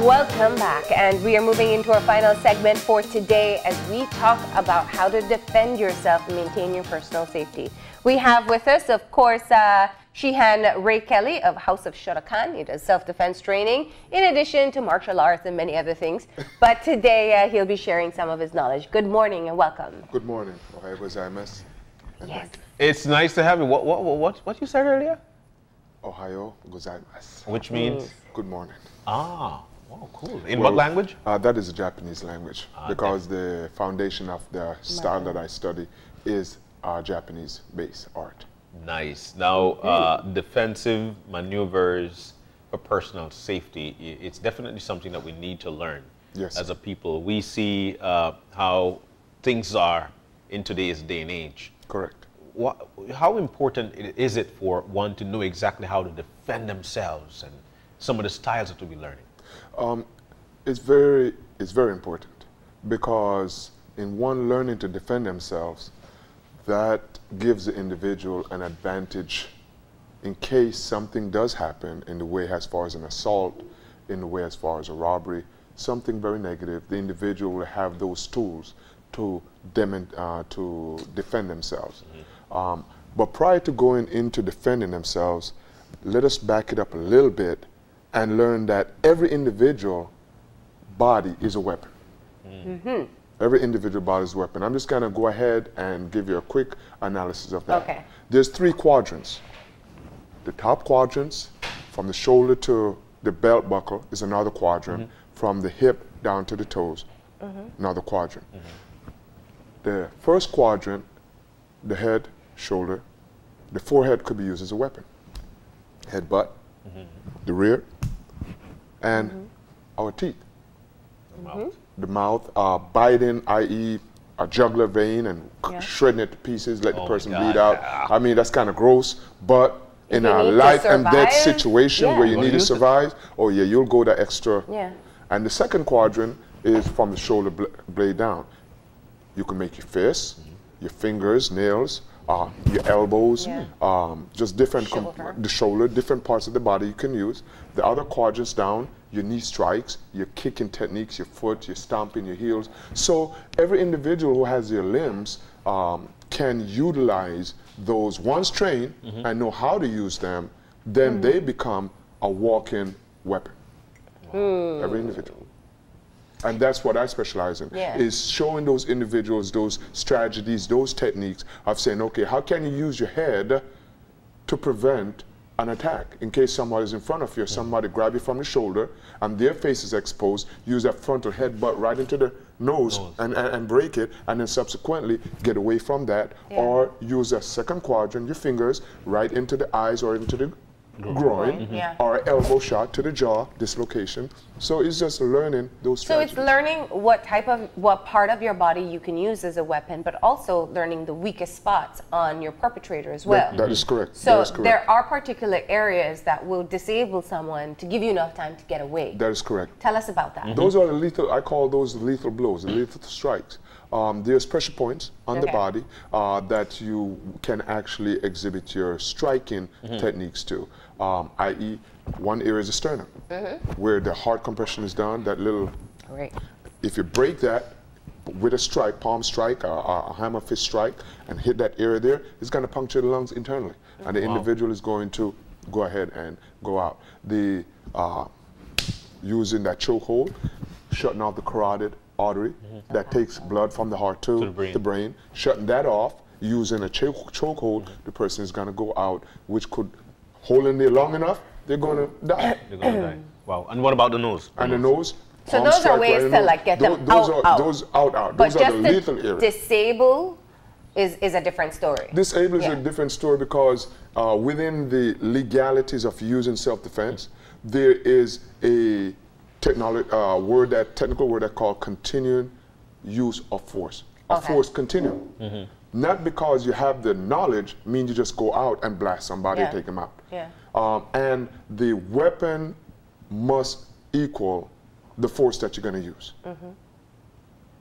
Welcome back, and we are moving into our final segment for today as we talk about how to defend yourself and maintain your personal safety. We have with us, of course, Shihan Ray Kelly of House of Shotokan. He does self-defense training in addition to martial arts and many other things. But today he'll be sharing some of his knowledge. Good morning and welcome. Good morning. Ohayou gozaimasu. Yes. It's nice to have you. What you said earlier? Ohayou gozaimasu. Which means? Good morning. Ah, oh, cool. In what language? That is a Japanese language because the foundation of the style that I study is Japanese-based art. Nice. Now, defensive maneuvers for personal safety, it's definitely something that we need to learn. Yes. As a people. We see how things are in today's day and age. Correct. How important is it for one to know exactly how to defend themselves and some of the styles that we'll be learning? It's very important because in one learning to defend themselves, that gives the individual an advantage in case something does happen in the way as far as an assault, in the way as far as a robbery, something very negative. The individual will have those tools to defend themselves. But prior to going into defending themselves, let us back it up a little bit and learn that every individual body is a weapon. Every individual body is a weapon. I'm just going to go ahead and give you a quick analysis of that. Okay. There's 3 quadrants. The top quadrants, from the shoulder to the belt buckle, is another quadrant. From the hip down to the toes, another quadrant. The first quadrant, the head, shoulder, the forehead could be used as a weapon. Head, butt, the rear, and our teeth. The mouth, biting, i.e. a jugular vein and shredding it to pieces, let the person bleed out. I mean, that's kind of gross, but in a life and death situation where you need to survive, oh yeah, you'll go the extra. And the second quadrant is from the shoulder blade down. You can make your fists, your fingers, nails, your elbows, just different, the shoulder, different parts of the body you can use. The other quadrants down, your knee strikes, your kicking techniques, your foot, your stomping, your heels. So every individual who has their limbs can utilize those. Once trained and know how to use them, then they become a walking weapon. Every individual. And that's what I specialize in, is showing those individuals those strategies, those techniques of saying, okay, how can you use your head to prevent an attack? In case somebody's in front of you, somebody grab you from the shoulder and their face is exposed, use that frontal headbutt right into the nose and break it, and then subsequently get away from that, or use a second quadrant, your fingers, right into the eyes or into the groin, or elbow shot to the jaw, dislocation. So it's just learning those strategies. So it's learning what part of your body you can use as a weapon, but also learning the weakest spots on your perpetrator as well. That is correct. So there are particular areas that will disable someone to give you enough time to get away. That is correct. Tell us about that. Those are the lethal, I call those the lethal blows, the lethal strikes. There's pressure points on the body that you can actually exhibit your striking techniques to, i.e. one area is the sternum, where the heart compression is done, that little, if you break that with a strike, palm strike, a hammer fist strike, and hit that area there, it's going to puncture the lungs internally, and the individual is going to go ahead and go out. The using that chokehold, shutting off the carotid artery that takes blood from the heart to the brain, shutting that off, using a chokehold, the person is going to go out, which could hold in there long enough, they're going to die. They're going to die. Wow. And what about the nose? And the nose? So those are ways to like get them out. Those out. Those are the lethal areas. Disable is a different story. Disable is a different story because within the legalities of using self-defense, there is a technical word that called continuing use of force. A force continuum. Not because you have the knowledge means you just go out and blast somebody and take them out. And the weapon must equal the force that you're going to use.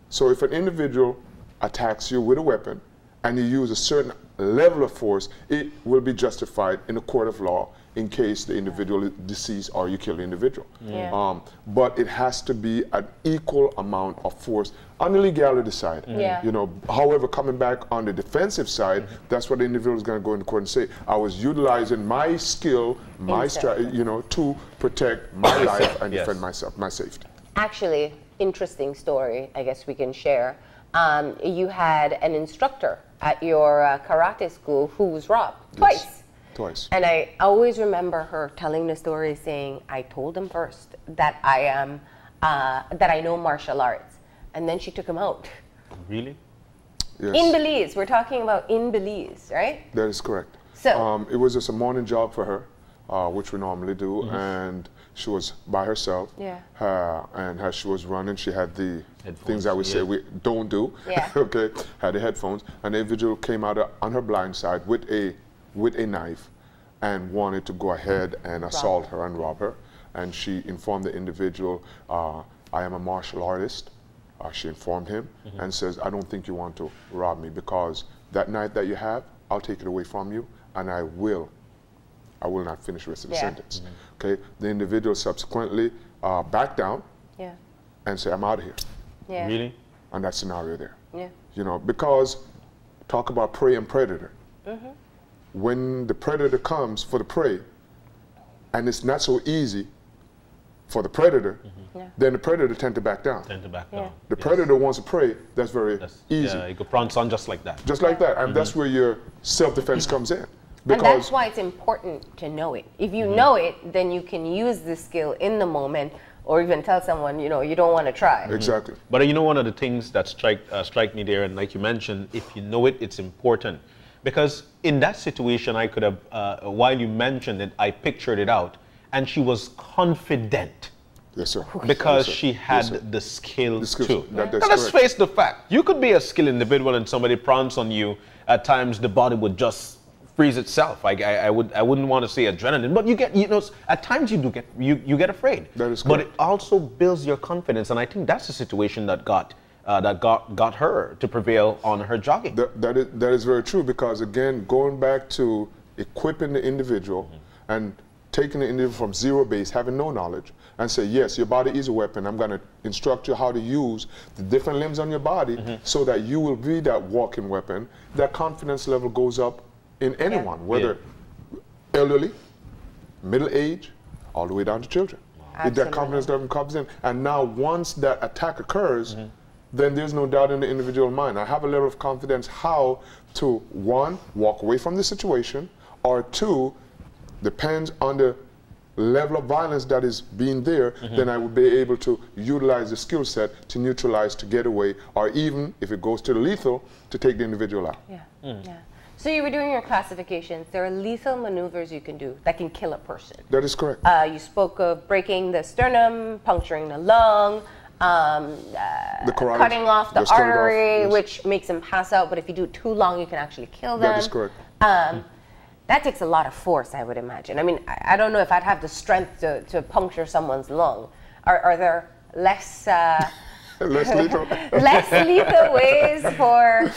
So if an individual attacks you with a weapon and you use a certain level of force, it will be justified in a court of law in case the individual is deceased or you kill the individual. Yeah. But it has to be an equal amount of force on the legality side. Yeah. You know, however, coming back on the defensive side, that's what the individual is going to go into court and say, I was utilizing my skill, my strategy, you know, to protect my life and defend myself, my safety. Actually, interesting story, I guess we can share. You had an instructor at your karate school who was robbed twice. Twice. And I always remember her telling the story saying, I told him first that I am, that I know martial arts. And then she took him out. Really? Yes. In Belize. We're talking about in Belize, right? That is correct. So it was just a morning job for her, which we normally do, and she was by herself. Yeah. And as she was running, she had the Headphones, things that we say we don't do. Yeah. Okay. Had the headphones, and the individual came out on her blind side with a knife, and wanted to go ahead and assault her and rob her. And she informed the individual, I am a martial artist. She informed him and says, I don't think you want to rob me, because that knife that you have, I'll take it away from you, and I will not finish the rest of the sentence. Okay. The individual subsequently backed down and said, I'm out of here. yeah. Really? On that scenario there. Yeah. You know, because talk about prey and predator. When the predator comes for the prey, and it's not so easy for the predator, then the predator tend to back down. Tend to back down. The predator wants to prey, that's very easy. Yeah, you could pounce on just like that. Just like that. And that's where your self-defense comes in. And that's why it's important to know it. If you know it, then you can use the skill in the moment, or even tell someone, you know, you don't want to try. Exactly. But you know, one of the things that strike me there, and like you mentioned, if you know it, it's important. Because in that situation, I could have, while you mentioned it, I pictured it out, and she was confident. Yes, sir. Because Yes, sir. she had Yes, sir. the skills skills, too. that's Now, let's correct. face the fact. You could be a skilled individual and somebody pounce on you. At times, the body would just freeze itself. I wouldn't want to say adrenaline, but you get, you know, at times you do get, you get afraid. That is But correct. it also builds your confidence, and I think that's the situation that got her to prevail on her jogging. That is very true, because again, going back to equipping the individual and taking the individual from zero base, having no knowledge, and say, yes, your body is a weapon. I'm going to instruct you how to use the different limbs on your body so that you will be that walking weapon. That confidence level goes up in anyone, whether elderly, middle age, all the way down to children. If that confidence level comes in. And now once that attack occurs, then there's no doubt in the individual mind. I have a level of confidence how to, one, walk away from the situation, or two, depends on the level of violence that is being there, then I will be able to utilize the skill set to neutralize, to get away, or even, if it goes to the lethal, to take the individual out. Yeah. Yeah. So you were doing your classifications. There are lethal maneuvers you can do that can kill a person. That is correct. You spoke of breaking the sternum, puncturing the lung, cutting off the artery, which makes them pass out. But if you do it too long, you can actually kill them. That is correct. That takes a lot of force, I would imagine. I mean, I don't know if I'd have the strength to puncture someone's lung. Are there less Less lethal. less lethal ways for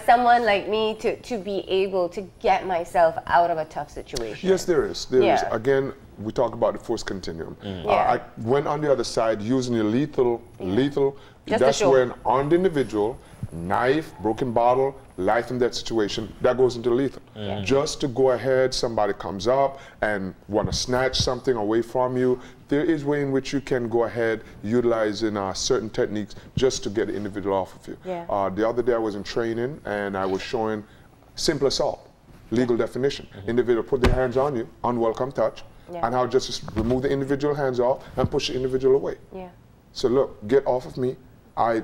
someone like me to be able to get myself out of a tough situation? Yes, there is. There is. Again, we talk about the force continuum. I went on the other side using the lethal. That's where an armed individual, knife, broken bottle, life in that situation, that goes into lethal. Just to go ahead, somebody comes up and want to snatch something away from you, there is way in which you can go ahead utilizing certain techniques just to get the individual off of you. The other day I was in training and I was showing simple assault, legal definition. Individual put their hands on you, unwelcome touch, and I'll just remove the individual hands off and push the individual away. So look, get off of me. I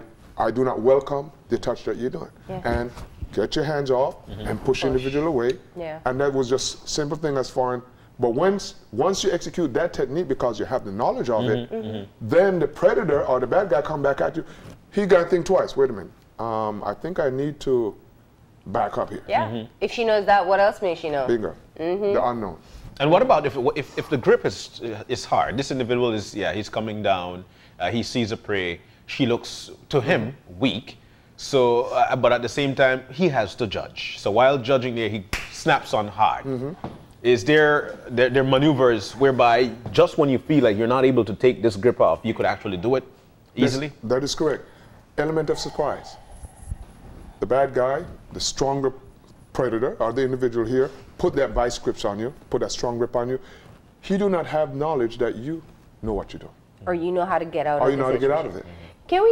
do not welcome the touch that you're doing. And get your hands off and push the individual away. And that was just simple thing as foreign. But once you execute that technique because you have the knowledge of it, then the predator or the bad guy come back at you, he got to think twice. Wait a minute. I think I need to back up here. If she knows that, what else may she know? Bingo. The unknown. And what about if the grip is hard? This individual is, he's coming down, he sees a prey, she looks to him weak, so but at the same time he has to judge. So while judging there, he snaps on hard. Is there maneuvers whereby just when you feel like you're not able to take this grip off, you could actually do it easily? That is correct. Element of surprise. The bad guy, the stronger predator, or the individual here, put that vice grips on you, put that strong grip on you. He do not have knowledge that you know what you're doing. Or you know how to get out of it. Or you know how to get out of it. Can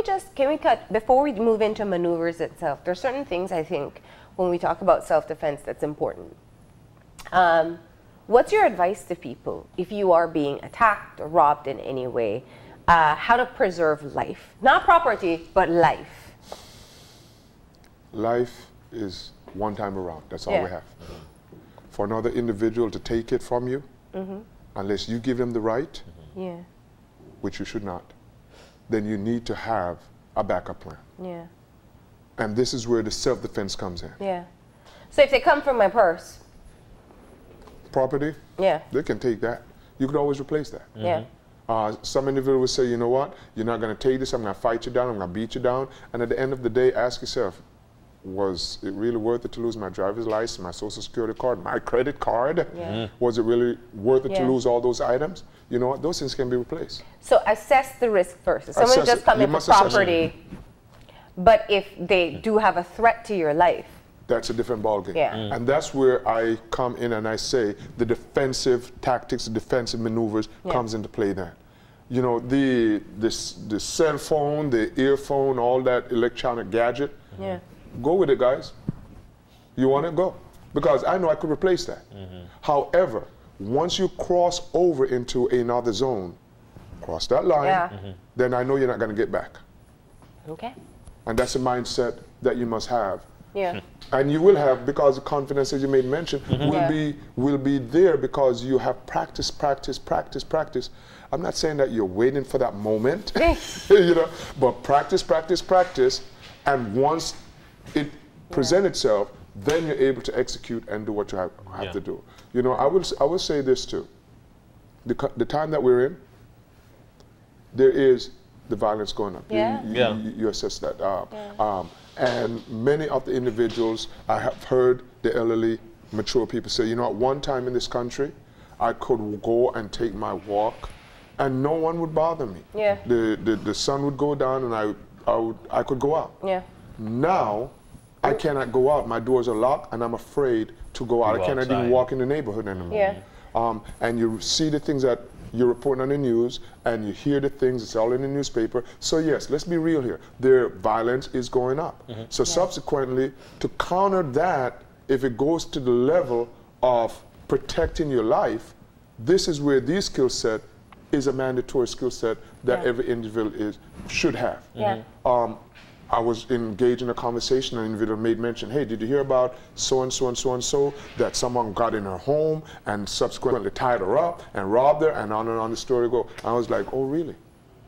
we cut, before we move into maneuvers itself, there's certain things I think when we talk about self-defense that's important. What's your advice to people if you are being attacked or robbed in any way? How to preserve life? Not property, but life. Life is one time around. That's all we have. For another individual to take it from you, unless you give them the right, which you should not, then you need to have a backup plan. And this is where the self-defense comes in. So if they come from my purse, property, they can take that. You could always replace that. Some individual will say, you know what, you're not going to take this, I'm going to fight you down, I'm going to beat you down. And at the end of the day, ask yourself, was it really worth it to lose my driver's license, my social security card, my credit card? Was it really worth it to lose all those items? You know what, those things can be replaced. So assess the risk first. If someone just come in for property, but if they do have a threat to your life, that's a different ballgame. And that's where I come in and I say the defensive tactics, the defensive maneuvers comes into play then. You know, the cell phone, the earphone, all that electronic gadget, go with it, guys. You want it? Go. Because I know I could replace that. However, once you cross over into another zone, cross that line, then I know you're not going to get back. And that's a mindset that you must have. And you will have, because the confidence, as you made mention, will be there because you have practice. I'm not saying that you're waiting for that moment, you know, but practice, and once it presents itself, then you're able to execute and do what you have to do. You know, I will say this too. The time that we're in, there is the violence going up. You assess that. And many of the individuals, I have heard the elderly, mature people say, you know, at one time in this country, I could go and take my walk and no one would bother me. The sun would go down and I could go out. Now, I cannot go out. My doors are locked and I'm afraid to go out. I cannot even walk in the neighborhood anymore. And you see the things that you're reporting on the news and you hear the things, it's all in the newspaper. So yes, let's be real here. Their violence is going up. So subsequently, to counter that, if it goes to the level of protecting your life, this is where this skill set is a mandatory skill set that every individual should have. I was engaged in a conversation, an individual made mention, hey, did you hear about so-and-so and so-and-so, that someone got in her home and subsequently tied her up and robbed her, and on the story go. I was like, oh, really?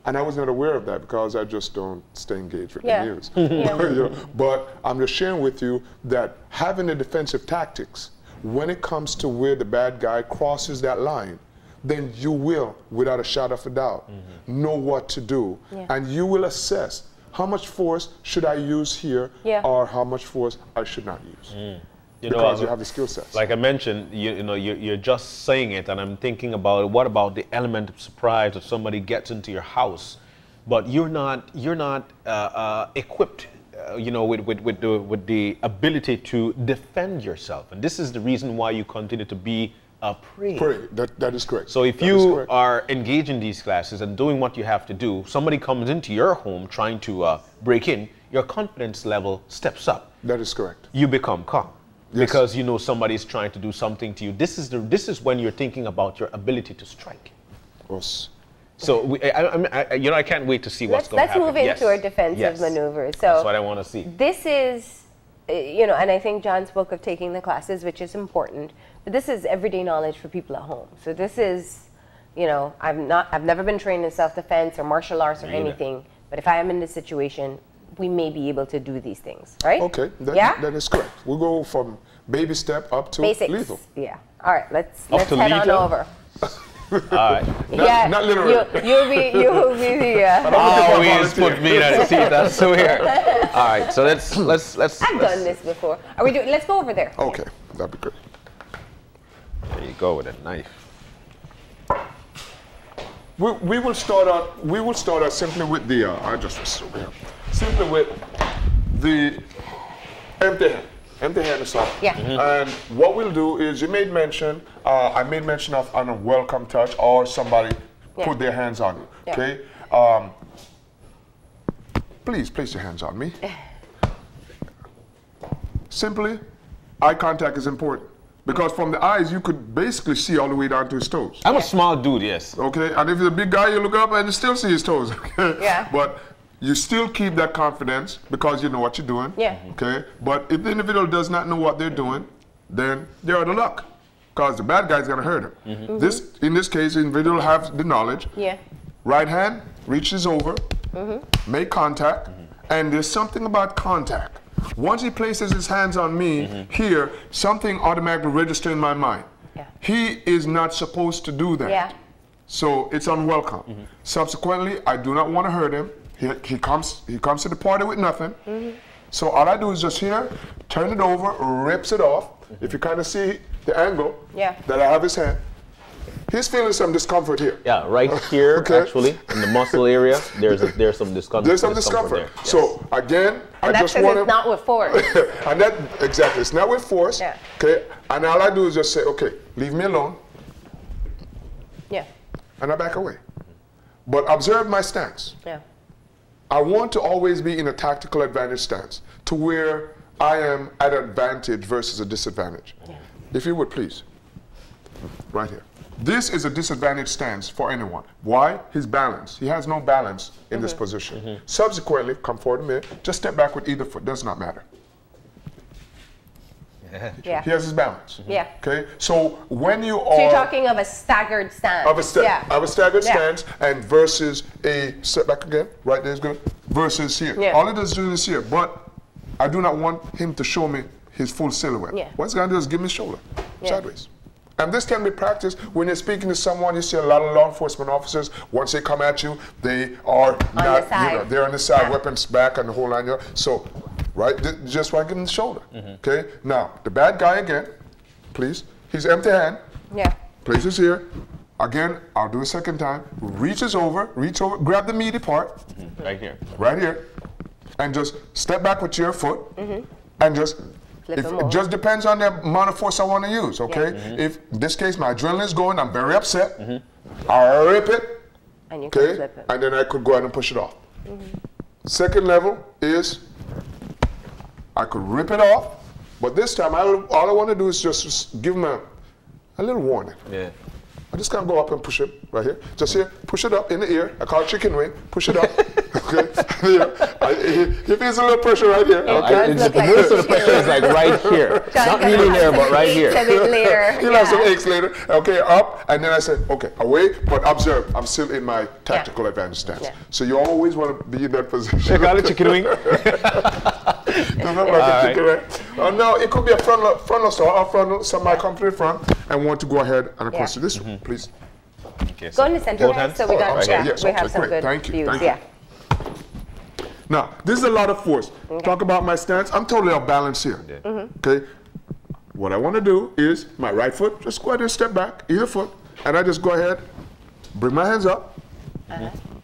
And I was not aware of that because I just don't stay engaged with the news. You know, but I'm just sharing with you that having the defensive tactics, when it comes to where the bad guy crosses that line, then you will, without a shadow of a doubt, know what to do. And you will assess, how much force should I use here, or how much force I should not use? Because you have the skill sets. Like I mentioned, you're just saying it, and I'm thinking about what about the element of surprise if somebody gets into your house, but you're not equipped, with the ability to defend yourself, and this is the reason why you continue to be a prey. That is correct. So if you are engaged in these classes and doing what you have to do, somebody comes into your home trying to break in, your confidence level steps up. That is correct. You become calm because you know somebody's trying to do something to you. This is when you're thinking about your ability to strike. Yes. So I can't wait to see what's going to happen. Let's move into our defensive maneuvers. So that's what I want to see. This is, and I think John spoke of taking the classes, which is important. But this is everyday knowledge for people at home. So this is, I've never been trained in self-defense or martial arts or anything. But if I am in this situation, we may be able to do these things, right? Okay, that is correct. We'll go from baby step up to basics. Lethal. Yeah. All right, let's head on over. All right. Not literally. You'll be the. Always put me in that seat. That's so weird. All right, so let's. I've done this before. Let's go over there. Okay, that'd be good. you go with a knife. We will start out simply with the simply with the empty hand. Empty hand is all. Yeah. And what we'll do is, you made mention, I made mention of on a welcome touch, or somebody put their hands on you. Yeah. Okay. Please place your hands on me. Simply, eye contact is important. Because from the eyes, you could basically see all the way down to his toes. I'm a small dude, yes. Okay, and if he's a big guy, you look up and you still see his toes. Okay? Yeah. But you still keep that confidence because you know what you're doing. Yeah. Okay, but if the individual does not know what they're doing, then they're out of luck. Because the bad guy's gonna hurt him. In this case, the individual has the knowledge. Yeah. Right hand reaches over, make contact, and there's something about contact. Once he places his hands on me here, something automatically registers in my mind. Yeah. He is not supposed to do that. Yeah. So it's unwelcome. Subsequently, I do not want to hurt him. He comes to the party with nothing. So all I do is just here, turn it over, rips it off. If you kind of see the angle that I have his hand, he's feeling some discomfort here. Yeah, right here, actually, in the muscle area, there's some discomfort. There's some discomfort. There. So again, And I that's just want because it's not with force. and that, exactly, it's not with force. Yeah. Okay, and all I do is just say, okay, leave me alone, Yeah. and I back away. But observe my stance. Yeah. I want to always be in a tactical advantage stance, to where I am at advantage versus a disadvantage. Yeah. If you would please, right here. This is a disadvantage stance for anyone. Why? His balance. He has no balance in this position. Subsequently, come forward a minute, just step back with either foot, does not matter. Yeah. He has his balance. Yeah. Okay, so when you are... So you're talking of a staggered stance. Of a staggered Yeah. stance, and versus a step back again, right there is good, versus here. Yeah. All it does is here, but I do not want him to show me his full silhouette. Yeah. What he's gonna do is give me shoulder, Yeah. sideways. And this can be practiced when you're speaking to someone. You see a lot of law enforcement officers, once they come at you, they are the side. they're on the side, Yeah. weapons back and the whole line. So, right, just right, give him the shoulder. Okay, now, the bad guy again, please, he's empty hand, Yeah. places here. Again, I'll do a second time, reach over, grab the meaty part, Right here. right here, and just step back with your foot, and just, Flip him over. it just depends on the amount of force I want to use, okay? If, in this case, my adrenaline is going, I'm very upset, I'll rip it, And you can okay? flip it. And then I could go ahead and push it off. Second level is, I could rip it off, but this time, all I want to do is just give him a little warning. Yeah. I just can't go up and push it right here. Just here, push it up in the ear. I call it chicken wing. Push it up. Okay. He feels a little pressure right here. Okay. does look like Most of the chicken pressure is like right here. Not really there, but right here. Later. He'll have some aches later. Okay, up, and then I said, okay, away, but observe, I'm still in my tactical advantage stance. Yeah. So you always want to be in that position. They call it chicken wing. Doesn't look like a chicken wing. No, it could be a frontal saw, or frontal, somebody come to the front and want to go ahead and across to this one, please. Okay, Go in the center, both guys, hands? so we got, I'm sorry, yes, we okay, have some great. good Thank you, views. thank you. Yeah. Now, this is a lot of force. Talk about my stance. I'm totally off balance here. Okay. What I want to do is my right foot, just go ahead and step back, either foot, and I just go ahead, bring my hands up,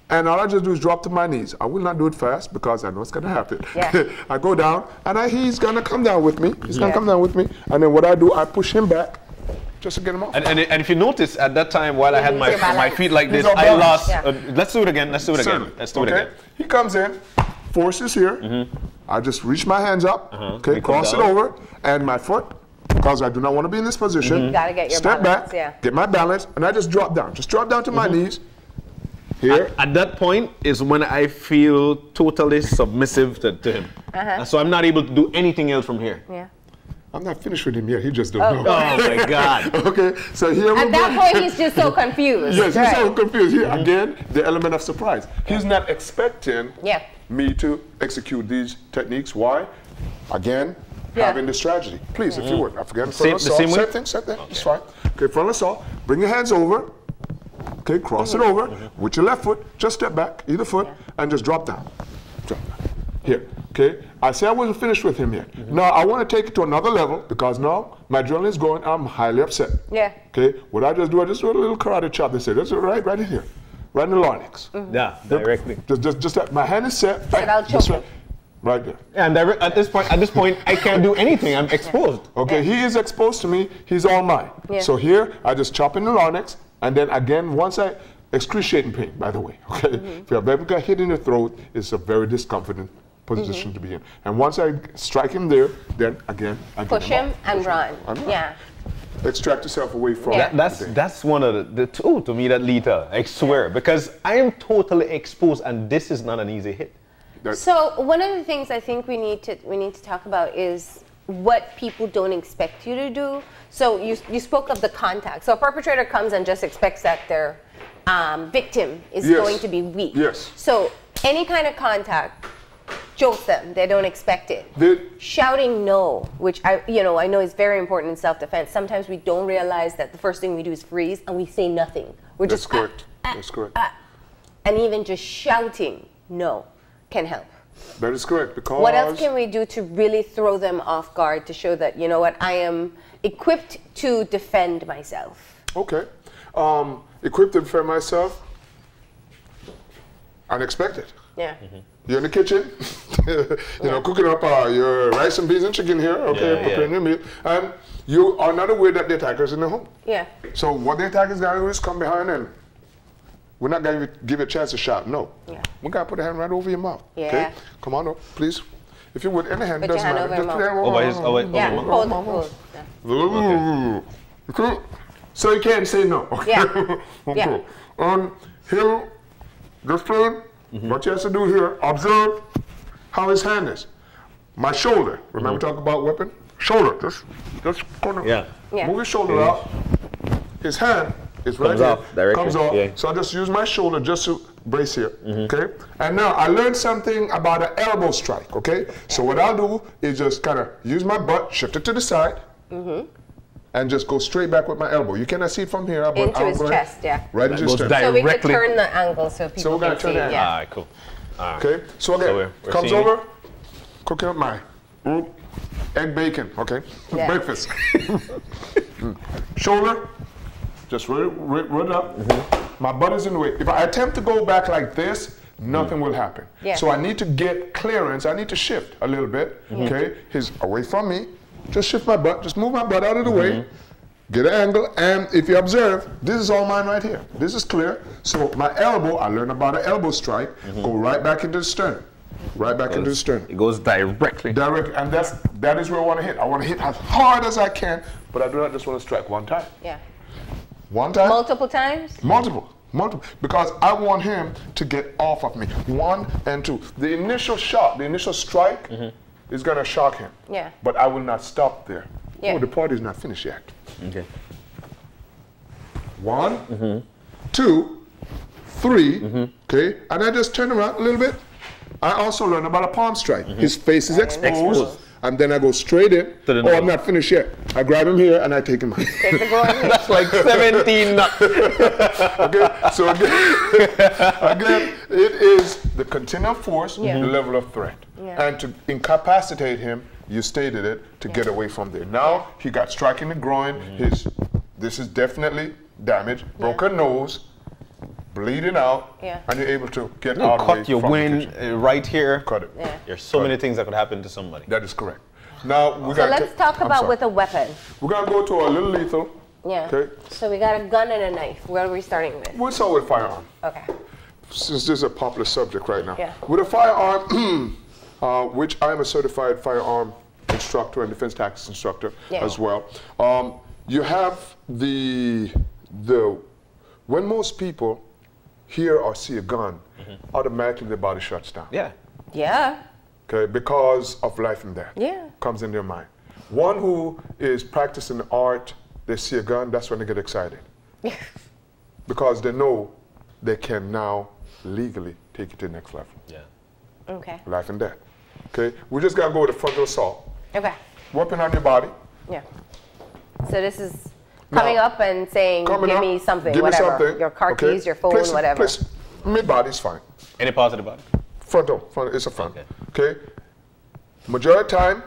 and all I just do is drop to my knees. I will not do it fast because I know it's going to happen. Yeah. I go down, and he's going to come down with me. He's going to come down with me, and then what I do, I push him back just to get him off. And if you notice, at that time, while I had lose your my balance. feet like this, He's off I balance. lost. Yeah. Let's do it again. Let's do it again. Certainly. Let's do it Okay? again. He comes in, force is here. I just reach my hands up, okay, You come cross it down. over, and my foot, because I do not want to be in this position. Gotta get your step balance, back, yeah. get my balance, and I just drop down. Just drop down to my knees. Here. At that point is when I feel totally submissive to him. So I'm not able to do anything else from here. Yeah. I'm not finished with him yet. He just don't know. Oh my God. Okay, so here we At go. that point, he's just so confused. Yes, he's Right. so confused. Here, again, the element of surprise. He's not expecting Yeah. me to execute these techniques. Why? Again, Yeah. having the strategy. Please, if you would. I forget. Same- the same way? Same thing, same thing. It's fine. Okay, front assault. Bring your hands over. Okay, cross it over with your left foot. Just step back, either foot, and just drop down. Drop down. Here. Okay, I say I wasn't finished with him yet. Now I want to take it to another level because now my adrenaline is going. I'm highly upset. Yeah. Okay, what I just do a little karate chop. They say that's right in here, right in the larynx. Yeah, directly. Just that. My hand is set. Said I'll choke him. Right there. And at this point, I can't do anything. I'm exposed. Okay, he is exposed to me. He's all mine. Yeah. So here, I just chop in the larynx, and then again, once I excruciating pain, by the way. Okay, if you have ever got hit in the throat, it's a very discomforting position to be in. And once I strike him there, then again, I Push him and run. Yeah. Extract yourself away from. Yeah. That's one of the two to me that lethal. I swear, because I am totally exposed, and this is not an easy hit. So one of the things I think we need to talk about is what people don't expect you to do. So you spoke of the contact. So a perpetrator comes and just expects that their victim is going to be weak. Yes. So any kind of contact jolts them. They don't expect it. Shouting no, which I know is very important in self-defense. Sometimes we don't realize that the first thing we do is freeze and we say nothing. We're just correct. That's correct. And even just shouting no can help. That is correct, because... What else can we do to really throw them off guard to show that, you know what, I am equipped to defend myself? Okay. Equipped to defend myself, unexpected. Yeah. You're in the kitchen, cooking up your rice and beans and chicken here, preparing your meal, and you are not aware that the attacker is in the home. Yeah. So what the attacker is going to do is come behind and we're not going to give you a chance to shout no. Yeah. We're going to put a hand right over your mouth. Yeah. Okay? Come on up, please. If you would, in the hand, Put doesn't your hand matter. over Just your put your mouth. hand Yeah, hold. Okay. So you can't say no. Okay. Yeah. Okay. Yeah. Here, just turn. What you have to do here, observe how his hand is. My shoulder. Remember talk about weapon? Shoulder. Just corner. Yeah. Move your shoulder out. His hand is right here. Directly. Comes off. Yeah. So I just use my shoulder just to brace here. Okay. And now I learned something about an elbow strike. Okay. So what I'll do is just kind of use my butt, shift it to the side, and just go straight back with my elbow. You cannot see it from here. Into his chest, yeah. Right into his chest. So we could turn the angle so people we're can turn see. it. Yeah. All right, cool. All right. Okay, so again, we're comes seeing over, cooking up my egg bacon, okay? Yeah. Breakfast. Shoulder, just run it up. My butt is in the way. If I attempt to go back like this, nothing will happen. Yeah. So I need to get clearance. I need to shift a little bit, okay? He's away from me. Just shift my butt, just move my butt out of the way. Get an angle, and if you observe, this is all mine right here. This is clear. So my elbow, I learned about an elbow strike, go right back into the sternum. Right back into the sternum. It goes directly. Directly, and that is where I want to hit. I want to hit as hard as I can, but I do not just want to strike one time. Yeah. One time? Multiple times? Multiple. Because I want him to get off of me. 1 and 2. The initial shot, the initial strike is going to shock him. Yeah. But I will not stop there. Yeah. Oh, the party's not finished yet. Okay. 1, 2, 3, okay? And I just turn around a little bit. I also learned about a palm strike. His face is exposed, and then I go straight in. Oh, I'm not finished yet. I grab him here and I take him out. Take the groin. That's like 17 nuts. Okay, so again, it is the continuum force, the level of threat. Yeah. And to incapacitate him, you stated it, to get away from there. Now, he got struck in the groin. This is definitely damage, broken nose, bleeding out, and you're able to get out of Cut your wing right here. Cut it. Yeah. There's so many things that could happen to somebody. That is correct. Now, So let's talk about with a weapon. We're going to go to a little lethal. Yeah. Okay. So we got a gun and a knife. Where are we starting with? We'll start with a firearm. Okay. Since this is a popular subject right now. Yeah. With a firearm, which I am a certified firearm instructor and defense tactics instructor as well. You have when most people hear or see a gun, automatically their body shuts down. Yeah. Yeah. Okay, because of life and death. Yeah. Comes in their mind. One who is practicing the art, they see a gun, that's when they get excited. Because they know they can now legally take it to the next level. Yeah. Okay. Life and death. Okay, we just gotta go with the frontal assault. Okay. Weapon on your body. Yeah. So this is coming up and saying, give me something, give whatever. me something. Your car keys, your phone, whatever. Mid-body is fine. Any part of the body? Frontal, it's a front. Okay. majority of the time,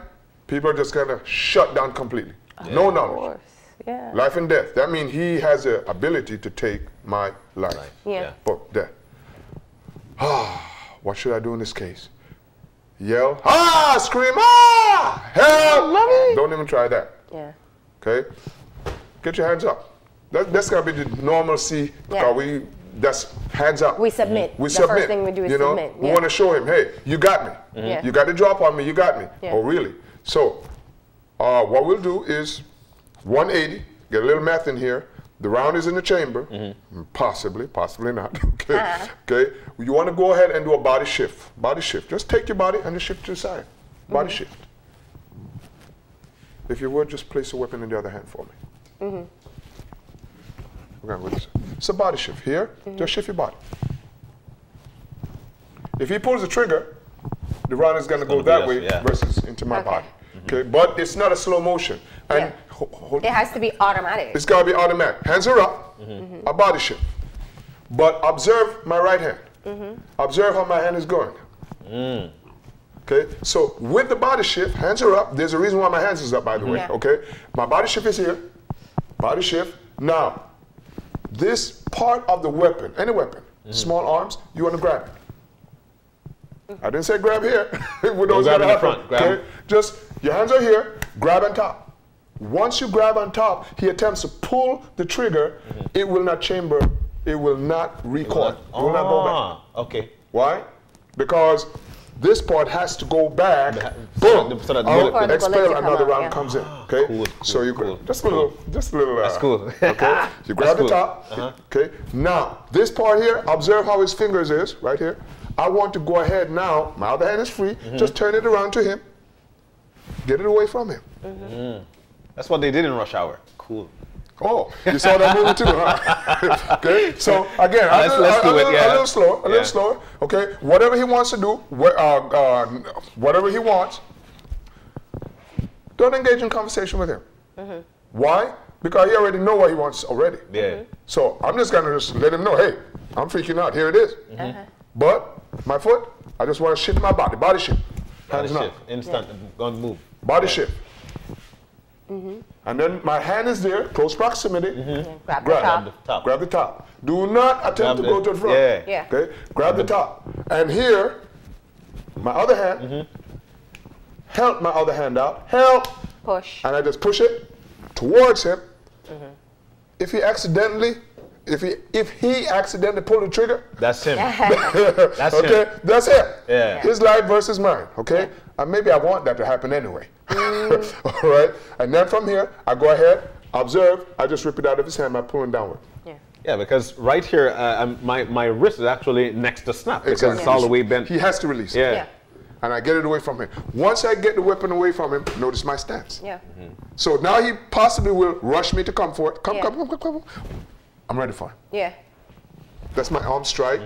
people are just going to shut down completely. No knowledge. Yeah. Life and death. That means he has the ability to take my life. Yeah. But death. What should I do in this case? Yell, ah, scream, ah, help! Don't even try that. Yeah. Okay? Get your hands up. That's gotta be the normalcy. Yeah. That's hands up. We submit. We the submit. first thing we do is submit. We want to show him, hey, you got me. Yeah. You got the drop on me, you got me. Yeah. Oh, really? So, what we'll do is 180, get a little math in here. The round is in the chamber. Possibly not. Okay. Okay. You want to go ahead and do a body shift. Body shift. Just take your body and just shift to the side. Body shift. If you would, just place a weapon in the other hand for me. We're going to go this way. It's a body shift. Here, just shift your body. If he pulls the trigger, the round is going to go that way versus into my body. Okay, but it's not a slow motion. And it has to be automatic. It's got to be automatic. Hands are up, a body shift. But observe my right hand. Observe how my hand is going. Okay, so with the body shift, hands are up. There's a reason why my hands is up, by the way. Okay, my body shift is here. Body shift. Now, this part of the weapon, any weapon, small arms, you want to grab it. I didn't say grab here. We don't grab in the front. Okay? Just your hands are here. Grab on top. Once you grab on top, he attempts to pull the trigger. It will not chamber. It will not recoil. It will not go back. Okay. Why? Because this part has to go back. Boom. So that expel another round comes in. Okay. Cool, so you cool. just a little. That's cool. Okay. You grab the top. Okay. Now this part here. Observe how his fingers is right here. I want to go ahead now. My other hand is free. Just turn it around to him. Get it away from him. That's what they did in Rush Hour. Cool. Oh, you saw that movie too, huh? Okay, so again, let's do it, a little slower, a little slower. Okay, whatever he wants to do, whatever he wants, don't engage in conversation with him. Why? Because he already know what he wants already. Yeah. So I'm just gonna just let him know, hey, I'm freaking out. Here it is. But my foot, I just want to shift my body. Body shift. Hands up. Instant. Gonna move. Body shift. And then my hand is there, close proximity. Grab the top. Grab the top. Do not attempt to go to the front. Yeah. Okay. Grab the top. And here, my other hand, help my other hand out. Help. Push. And I just push it towards him. If he accidentally pull the trigger, that's him. That's okay, him. that's it. Yeah. His life versus mine. Okay. And maybe I want that to happen anyway. All right. And then from here, I go ahead, observe. I just rip it out of his hand by pulling downward. Yeah, because right here, my wrist is actually next to snap because it's all the way bent. He has to release it. Yeah. And I get it away from him. Once I get the weapon away from him, notice my stance. Yeah. So now he possibly will rush me to come for it. Come. I'm ready for him. Yeah. That's my arm strike.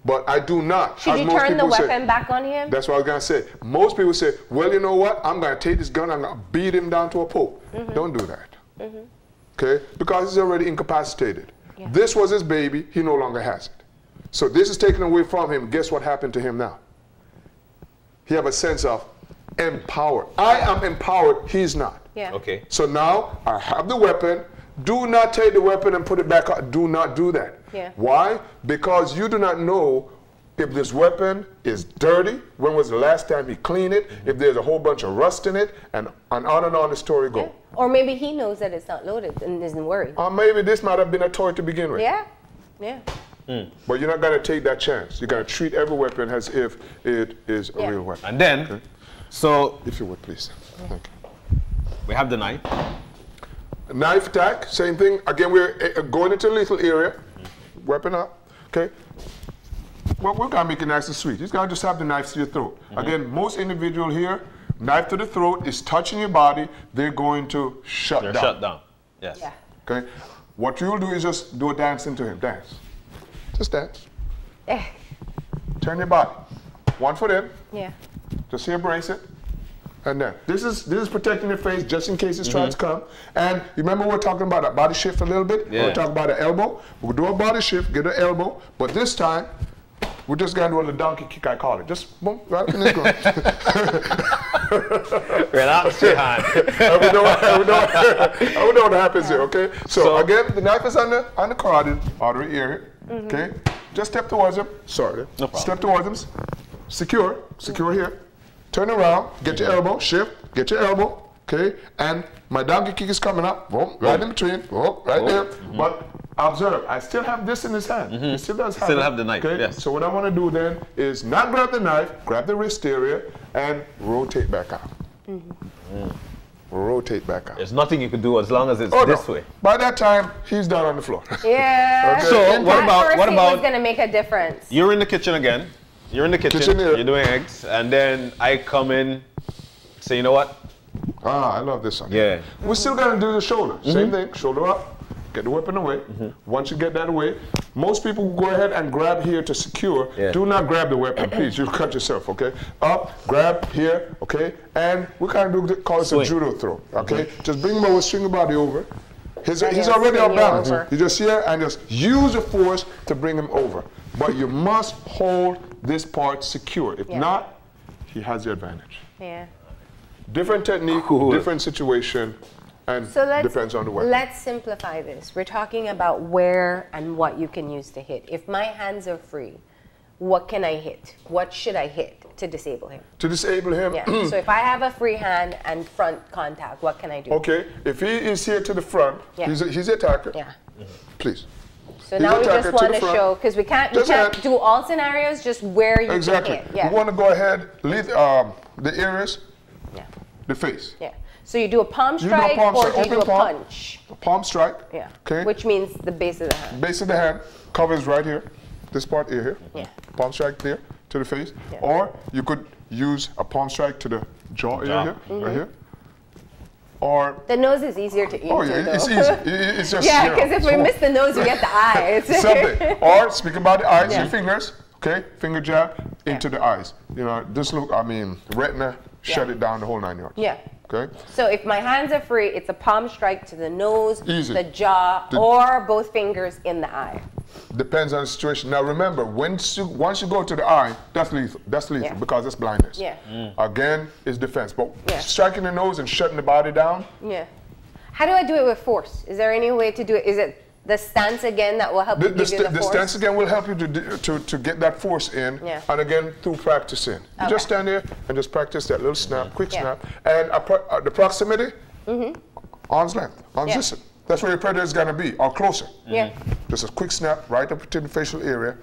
But I do not. Should you turn the weapon back on him? That's what I was going to say. Most people say, well, you know what? I'm going to take this gun, I'm going to beat him down to a pulp. Don't do that. Okay? Because he's already incapacitated. This was his baby. He no longer has it. So this is taken away from him. Guess what happened to him now? He have a sense of empowered. I am empowered. He's not. Yeah. Okay. So now I have the weapon. Do not take the weapon and put it back up. Do not do that. Yeah. Why? Because you do not know if this weapon is dirty, when was the last time he cleaned it, if there's a whole bunch of rust in it, and on the story goes. Or maybe he knows that it's not loaded and isn't worried. Or maybe this might have been a toy to begin with. Yeah. Yeah. But you're not going to take that chance. You're going to treat every weapon as if it is a real weapon. And then, so... If you would, please. Thank you. We have the knife. Knife attack, same thing. Again, we're going into a lethal area. Weapon up. Okay. Well, we're going to make it nice and sweet. You got to just have the knife to your throat. Again, most individual here, knife to the throat is touching your body. They're going to shut down. Shut down. Yes. Yeah. Okay. What you'll do is just do a dance into him. Dance. Just dance. Turn your body. One foot in. Yeah. Just here, brace it. And then this is protecting your face just in case it's trying to come. And you remember we're talking about a body shift a little bit? Yeah. We're talking about an elbow. We'll do a body shift, get an elbow, but this time we're just gonna do a little donkey kick, I call it. Just boom, right in his groin. Relax, Shihan. we know what happens here, okay? So again, the knife is on the carotid artery here, okay? Just step towards him. Sorry. No problem. Step towards him. Secure here. Turn around, get your elbow, shift, get your elbow, okay? And my donkey kick is coming up, boom, right in between, boom, right there. But observe, I still have this in his hand. He still does have the knife, okay? yes. So what I want to do then is not grab the knife, grab the wrist area, and rotate back out. Rotate back out. There's nothing you can do as long as it's this way. By that time, he's down on the floor. Yeah. Okay. So what about what's going to make a difference? You're in the kitchen again. You're in the kitchen. You're doing eggs, and then I come in. Say, you know what? I love this one. Yeah. We're still gonna do the shoulder. Same thing. Shoulder up. Get the weapon away. Once you get that away, most people go ahead and grab here to secure. Yeah. Do not grab the weapon, please. You'll cut yourself, okay? Up, grab here, okay? And we kind of call this a judo throw, okay? Just bring him over, swing your body over. He's already off balance. You just here and just use the force to bring him over. But you must hold this part secure. If not, he has the advantage. Yeah. Different technique, different situation, and depends on the weapon. Let's simplify this. We're talking about where and what you can use to hit. If my hands are free, what can I hit? What should I hit to disable him? To disable him? Yeah. So if I have a free hand and front contact, what can I do? Okay, if he is here to the front, he's the attacker. Yeah. Please. So now we just want to show, because we can't do all scenarios, just where you can hit. Yeah. We want to go ahead, lead the areas, the face. Yeah. So you do a palm strike or do you do a punch? A palm strike. Yeah. Okay. Which means the base of the hand. Base of the hand covers right here. This part here. Yeah. Palm strike there to the face. Yeah. Or you could use a palm strike to the jaw area here, right here. Or the nose is easier to eat. Oh yeah, it's easy. It's just because if we miss the nose, we get the eye. Something. Or speak about the eyes, your fingers. Okay, finger jab into the eyes. You know, this look. I mean, retina. Shut it down the whole 9 yards. Yeah. Okay. So if my hands are free, it's a palm strike to the nose, Easy. the jaw, or both fingers in the eye. Depends on the situation. Now remember, once you go to the eye, that's lethal. That's lethal because it's blindness. Yeah. Again, it's defense. But striking the nose and shutting the body down. Yeah. How do I do it with force? Is there any way to do it? Is it the stance again that will help you give you the force? The stance again will help you to get that force in, and again through practicing. You just stand there and just practice that little snap, quick snap, and the proximity, arm's length, arm's distance. That's where your predator is going to be, or closer. Yeah. Just a quick snap right up to the facial area.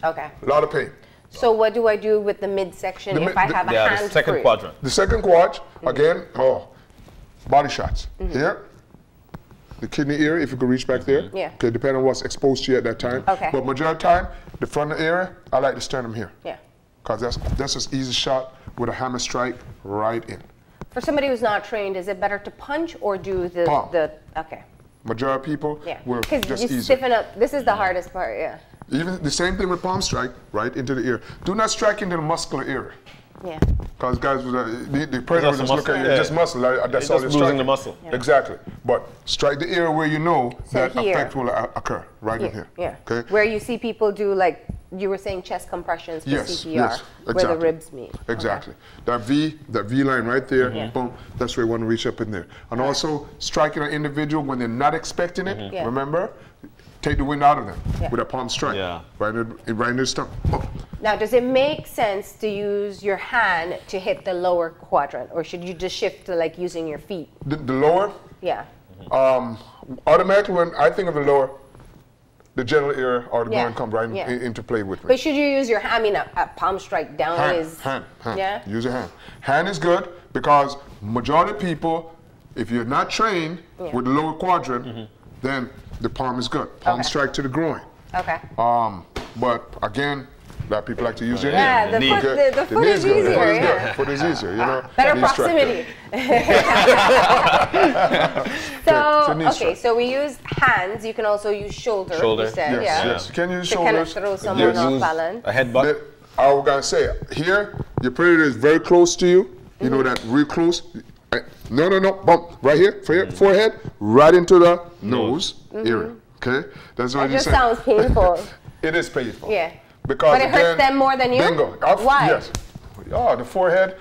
Okay. A lot of pain. So what do I do with the midsection if I have a hand free? The second quadrant. The second quad, again, body shots. Here. The kidney area, if you could reach back there. Yeah. Okay, depending on what's exposed to you at that time. Okay. But majority of the time, the front area, I like the sternum here. Yeah. Because that's just easy shot with a hammer strike right in. For somebody who's not trained, is it better to punch or do the Palm. Okay. Majority of people will just because you easy. stiffen up. This is the hardest part. Yeah. Even the same thing with palm strike, right into the ear. Do not strike into the muscular area. Yeah. Because guys, the predator will just look at you, just muscle. That's all you're losing striking. the muscle. Yeah. Exactly. But strike the area where you know that effect will occur, right in here. Yeah. Okay. Where you see people do, like you were saying, chest compressions for CPR, exactly. where the ribs meet. Exactly. Okay. That V line right there, boom, that's where you want to reach up in there. And also striking an individual when they're not expecting it, remember, take the wind out of them with a palm strike. Yeah. Right in the stomach. Oh. Now, does it make sense to use your hand to hit the lower quadrant, or should you just shift to like using your feet? The lower? Yeah. Automatically, when I think of the lower, the general ear or the groin come right into play with me. But should you use your hand? I mean, a palm strike down is... Hand. Yeah? Use your hand. Hand is good because majority of people, if you're not trained with the lower quadrant, then the palm is good. Palm strike to the groin. Okay. But again, a lot of people like to use their hand. Yeah, the foot is easier. The foot is easier, you know. Better proximity. So, so we use hands. You can also use shoulder. You said, yes. You can use shoulders. To kind of throw someone off balance. A headbutt. I was gonna say here, your predator is very close to you. You know that, real close. No, bump right here, forehead, right into the nose area. Okay, that's what you said. It just sounds painful. It is painful. Yeah. Because but it hurts them more than you? Bingo. Why? Yes. Oh, the forehead.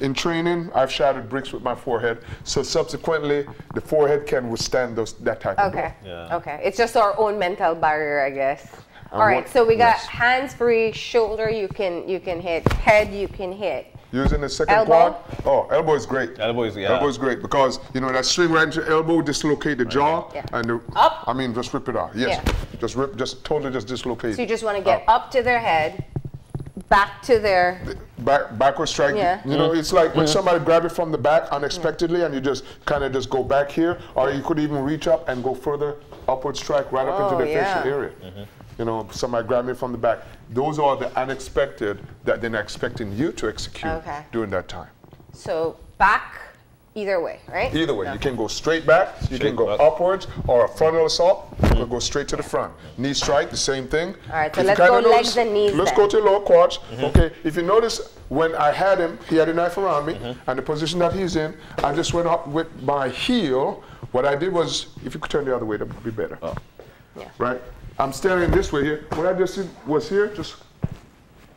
In training, I've shattered bricks with my forehead. So subsequently, the forehead can withstand that type of blow. Okay. Yeah. Okay. It's just our own mental barrier, I guess. All right. So we got hands free, shoulder you can hit, head you can hit. Using the second Elbow? quad. Oh, elbow is great. Elbow is, yeah. Elbow is great because you know that swing right into elbow, dislocate the jaw, Yeah. and the, Up. I mean, just rip it off. Yes. Yeah. Just rip, just totally just dislocate. So you just want to get up to their head, back to their backward strike. Yeah. You know, it's like when somebody grab it from the back unexpectedly, and you just kind of just go back here, or you could even reach up and go further upward strike right up into the facial area. You know, somebody grab me from the back. Those are the unexpected that they're not expecting you to execute during that time. So back, either way, right? Either way, you can go straight back, you can go upwards, or a frontal assault, you can go straight to the front. Knee strike, the same thing. All right, so If let's you go kinda legs and knees Let's then. go to lower quads. Okay, if you notice, when I had him, he had a knife around me, and the position that he's in, I just went up with my heel. What I did was, if you could turn the other way, that would be better. Right? I'm standing this way here. What I just did was here, just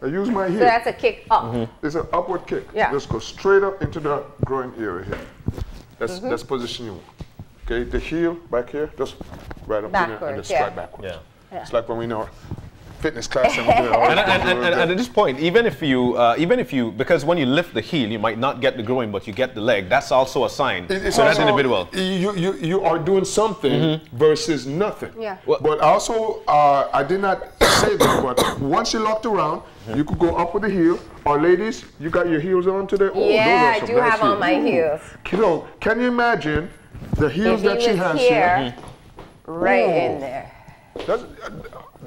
I use my heel. So that's a kick up. It's an upward kick. Yeah. Just go straight up into the groin area here. That's that's position you want. Okay, the heel back here, just right up in there and just strike backwards. Yeah. It's like when we know fitness class and we do it all. And at this point, even if you, because when you lift the heel, you might not get the groin, but you get the leg. That's also a sign for that individual. You are doing something versus nothing. Yeah. But also, I did not say this, but once you locked around, you could go up with the heel. Or ladies, you got your heels on today? Oh, Yeah, those are I some do nice have on my heels. You know, can you imagine the heels that she has here, here? right Oh. in there.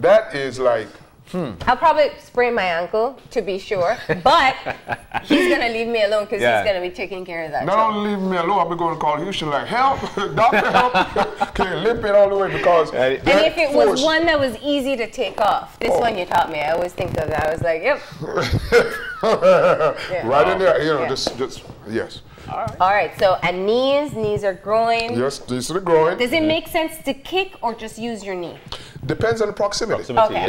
That is like, I'll probably sprain my ankle to be sure, but he's gonna leave me alone because he's gonna be taking care of that. not only leave me alone, I'll be going to call Houston like, help, doctor, help. Can you limp it all the way because And if it was one that was easy to take off, this one you taught me, I always think of that. I was like, yep. right in there, you know, just yes. All right, so and knees are groin. Yes, these are the groin. Does it make sense to kick or just use your knee? Depends on the proximity. Okay.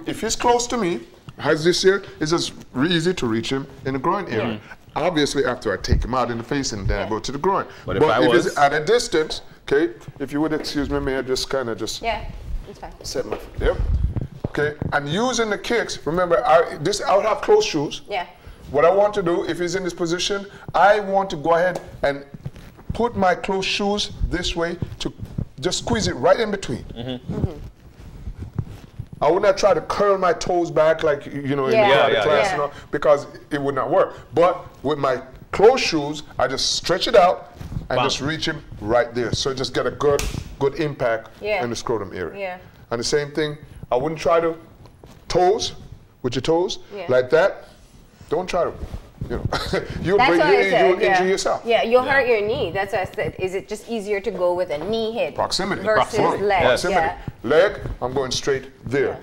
If he's close to me, as this here, it's just easy to reach him in the groin area. Obviously, after I take him out in the face and then I go to the groin. But if it's at a distance, okay, if you would excuse me, may I just kind of just it's fine. set my foot there. Okay, and using the kicks, remember, I would have closed shoes. Yeah. What I want to do, if he's in this position, I want to go ahead and put my closed shoes this way to just squeeze it right in between. I would not try to curl my toes back like, you know, in the class, you know, because it would not work. But with my closed shoes, I just stretch it out and just reach him right there. So just get a good impact in the scrotum area. And the same thing, I wouldn't try to toes, with your toes, like that. Don't try to, you know, you'll injure yourself. Yeah, you'll hurt your knee. That's what I said. Is it just easier to go with a knee hit Proximity. versus leg? Proximity. Leg, I'm going straight there.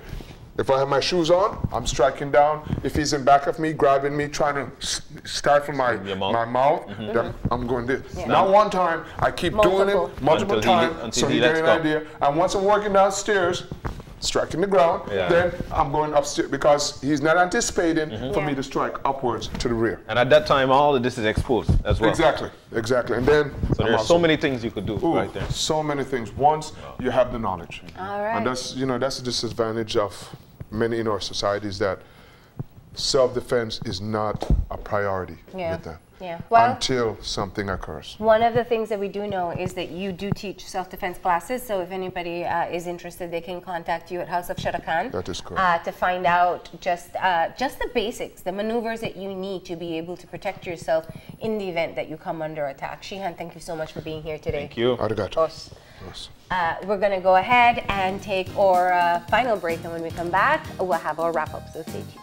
If I have my shoes on, I'm striking down. If he's in back of me, grabbing me, trying to stifle my mouth, then I'm going this. Not one time, I keep doing it multiple times so he get an idea. And once I'm working downstairs, striking the ground, then I'm going upstairs because he's not anticipating for me to strike upwards to the rear. And at that time, all of this is exposed as well. Exactly. And then so there's so many things you could do right there. So many things once you have the knowledge. All right. And that's, you know, that's the disadvantage of many in our societies, that self-defense is not a priority with them. Well, until something occurs. One of the things that we do know is that you do teach self-defense classes, so if anybody is interested, they can contact you at House of Shotokan. That is correct. To find out just the basics, the maneuvers that you need to be able to protect yourself in the event that you come under attack. Shihan, thank you so much for being here today. Thank you. Arigato. Yes. We're going to go ahead and take our final break, and when we come back, we'll have our wrap-up, so stay tuned.